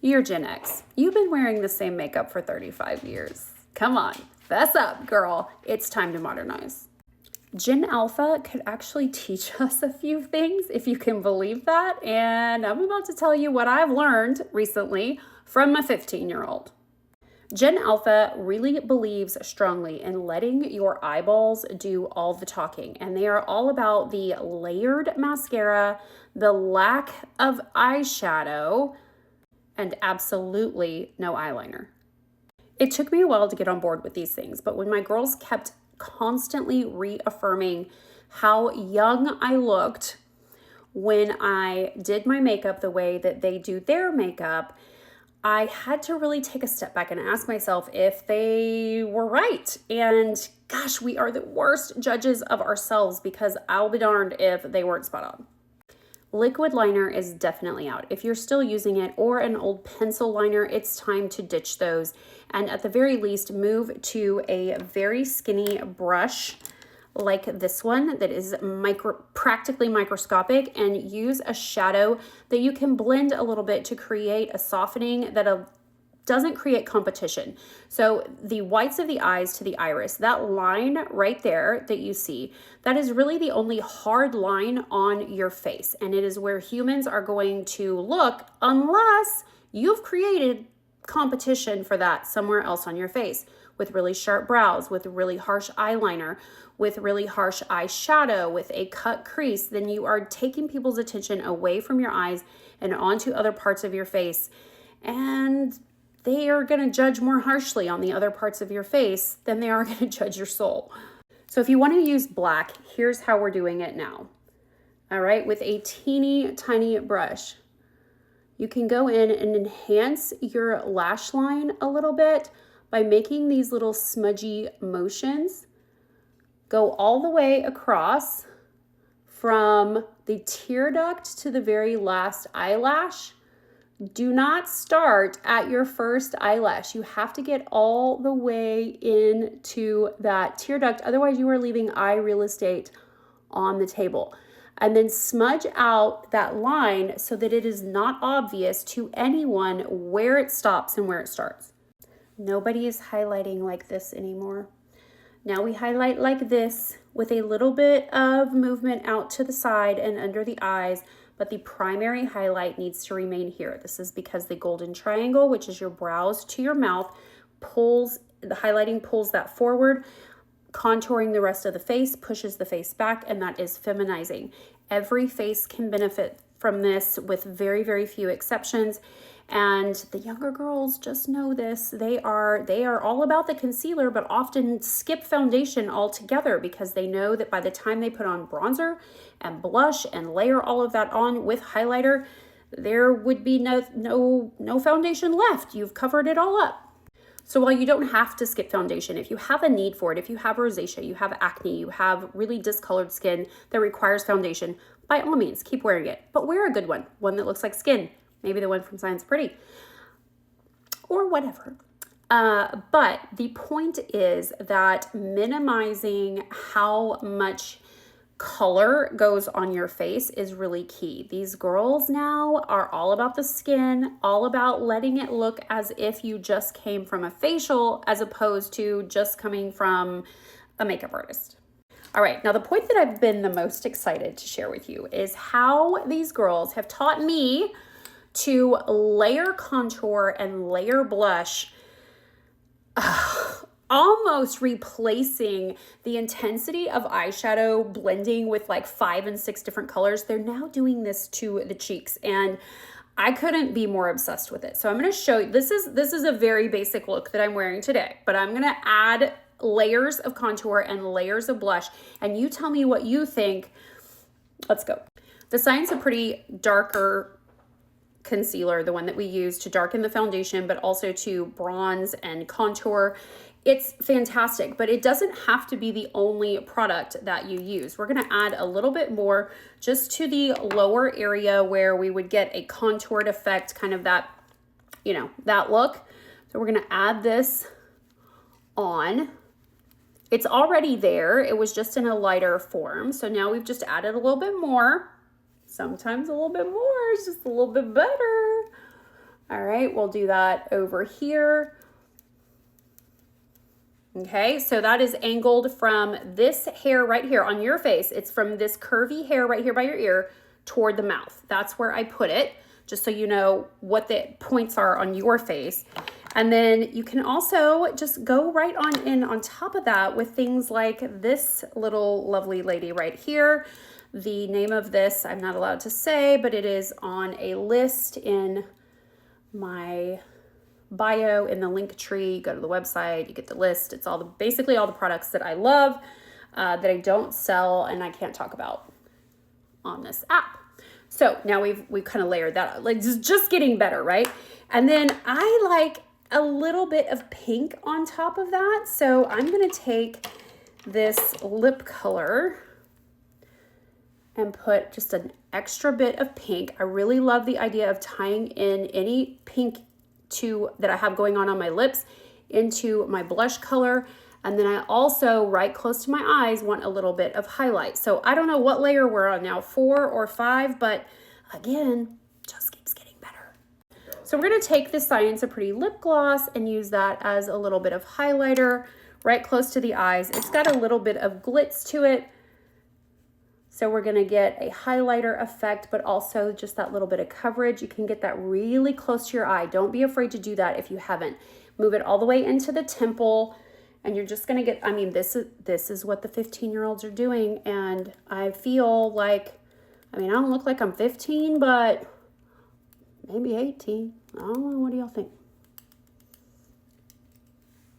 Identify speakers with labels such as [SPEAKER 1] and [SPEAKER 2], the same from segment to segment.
[SPEAKER 1] You're Gen X. You've been wearing the same makeup for 35 years. Come on, fess up, girl. It's time to modernize. Gen Alpha could actually teach us a few things, if you can believe that. And I'm about to tell you what I've learned recently from a 15-year-old. Gen Alpha really believes strongly in letting your eyeballs do all the talking. And they are all about the layered mascara, the lack of eyeshadow, and absolutely no eyeliner. It took me a while to get on board with these things, but when my girls kept constantly reaffirming how young I looked when I did my makeup the way that they do their makeup, I had to really take a step back and ask myself if they were right. And gosh, we are the worst judges of ourselves because I'll be darned if they weren't spot on. Liquid liner is definitely out. If you're still using it or an old pencil liner, it's time to ditch those. And at the very least, move to a very skinny brush like this one that is practically microscopic, and use a shadow that you can blend a little bit to create a softening that doesn't create competition. So the whites of the eyes to the iris, that line right there that you see, that is really the only hard line on your face. And it is where humans are going to look unless you've created competition for that somewhere else on your face, with really sharp brows, with really harsh eyeliner, with really harsh eyeshadow, with a cut crease. Then you are taking people's attention away from your eyes and onto other parts of your face. And they are going to judge more harshly on the other parts of your face than they are going to judge your soul. So if you want to use black, here's how we're doing it now. All right, with a teeny tiny brush, you can go in and enhance your lash line a little bit by making these little smudgy motions. Go all the way across from the tear duct to the very last eyelash. Do not start at your first eyelash. You have to get all the way into that tear duct. Otherwise, you are leaving eye real estate on the table. And then smudge out that line so that it is not obvious to anyone where it stops and where it starts. Nobody is highlighting like this anymore. Now we highlight like this with a little bit of movement out to the side and under the eyes, but the primary highlight needs to remain here. This is because the golden triangle, which is your brows to your mouth, the highlighting pulls that forward, contouring the rest of the face, pushes the face back, and that is feminizing. Every face can benefit from this with very, very few exceptions. And the younger girls just know this. They are all about the concealer, but often skip foundation altogether because they know that by the time they put on bronzer and blush and layer all of that on with highlighter, there would be no foundation left. You've covered it all up. So while you don't have to skip foundation, if you have a need for it, if you have rosacea, you have acne, you have really discolored skin that requires foundation, by all means, keep wearing it. But wear a good one that looks like skin. Maybe the one from Science Pretty or whatever. But the point is that minimizing how much color goes on your face is really key. These girls now are all about the skin, all about letting it look as if you just came from a facial as opposed to just coming from a makeup artist. All right, now the point that I've been the most excited to share with you is how these girls have taught me to layer contour and layer blush, almost replacing the intensity of eyeshadow blending with like 5 and 6 different colors. They're now doing this to the cheeks, and I couldn't be more obsessed with it. So I'm going to show you, this is a very basic look that I'm wearing today, but I'm going to add layers of contour and layers of blush, and you tell me what you think. Let's go. The Science of Pretty darker concealer, the one that we use to darken the foundation, but also to bronze and contour. It's fantastic, but it doesn't have to be the only product that you use. We're going to add a little bit more just to the lower area where we would get a contoured effect, kind of that, that look. So we're going to add this on. It's already there. It was just in a lighter form. So now we've just added a little bit more. Sometimes a little bit more is just a little bit better. All right, we'll do that over here. Okay, so that is angled from this hair right here on your face. It's from this curvy hair right here by your ear toward the mouth. That's where I put it, just so you know what the points are on your face. And then you can also just go right on in on top of that with things like this little lovely lady right here. The name of this I'm not allowed to say, but it is on a list in my bio in the link tree. Go to the website, you get the list. It's all basically all the products that I love, that I don't sell and I can't talk about on this app. So now we've kind of layered that up, like just getting better, right? And then I like a little bit of pink on top of that. So I'm gonna take this lip color and put just an extra bit of pink. I really love the idea of tying in any pink that I have going on my lips into my blush color. And then I also, right close to my eyes, want a little bit of highlight. So I don't know what layer we're on now, 4 or 5, but again, just keeps getting better. So we're gonna take this Science of Pretty lip gloss and use that as a little bit of highlighter right close to the eyes. It's got a little bit of glitz to it. So we're gonna get a highlighter effect, but also just that little bit of coverage. You can get that really close to your eye. Don't be afraid to do that if you haven't. Move it all the way into the temple, and you're just gonna get, I mean, this is what the 15-year-olds are doing, and I feel like, I mean, I don't look like I'm 15, but maybe 18. I don't know, what do y'all think?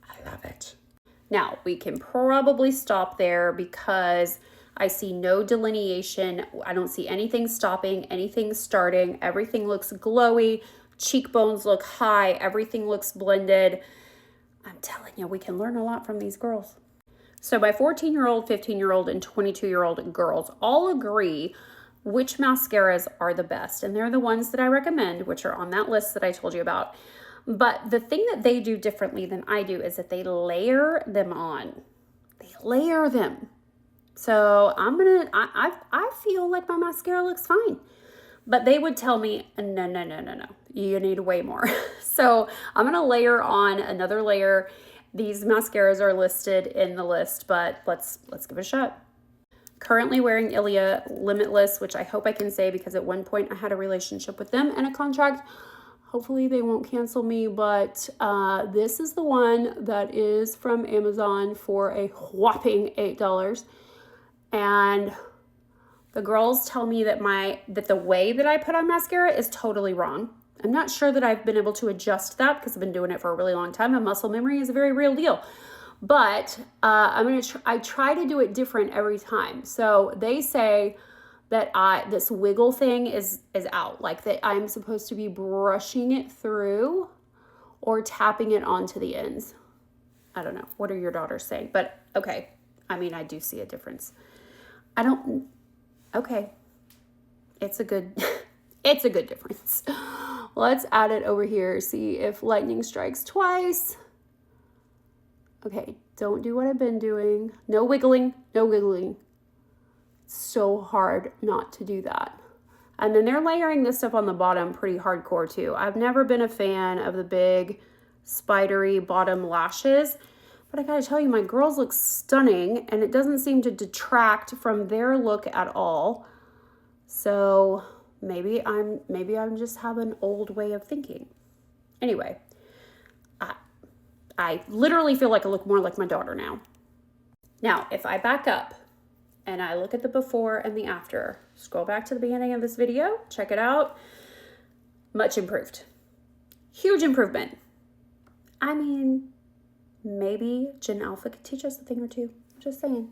[SPEAKER 1] I love it. Now, we can probably stop there because I see no delineation. I don't see anything stopping, anything starting. Everything looks glowy. Cheekbones look high. Everything looks blended. I'm telling you, we can learn a lot from these girls. So my 14-year-old, 15-year-old, and 22-year-old girls all agree which mascaras are the best. And they're the ones that I recommend, which are on that list that I told you about. But the thing that they do differently than I do is that they layer them on. They layer them. So I feel like my mascara looks fine, but they would tell me, no, you need way more. So I'm going to layer on another layer. These mascaras are listed in the list, but let's give it a shot. Currently wearing Ilia Limitless, which I hope I can say because at one point I had a relationship with them and a contract. Hopefully they won't cancel me, but this is the one that is from Amazon for a whopping $8. And the girls tell me that the way that I put on mascara is totally wrong. I'm not sure that I've been able to adjust that because I've been doing it for a really long time, and muscle memory is a very real deal. But I try to do it different every time. So they say that this wiggle thing is out, like that I'm supposed to be brushing it through or tapping it onto the ends. I don't know. What are your daughters saying? But okay, I mean, I do see a difference. Okay. It's a good difference. Let's add it over here. See if lightning strikes twice. Okay, don't do what I've been doing. No wiggling, no wiggling. It's so hard not to do that. And then they're layering this stuff on the bottom pretty hardcore too. I've never been a fan of the big spidery bottom lashes. But I gotta tell you, my girls look stunning and it doesn't seem to detract from their look at all. So maybe I'm just have an old way of thinking. Anyway, I literally feel like I look more like my daughter now. Now, if I back up and I look at the before and the after, scroll back to the beginning of this video, check it out. Much improved. Huge improvement. I mean, maybe Gen Alpha could teach us a thing or two. Just saying.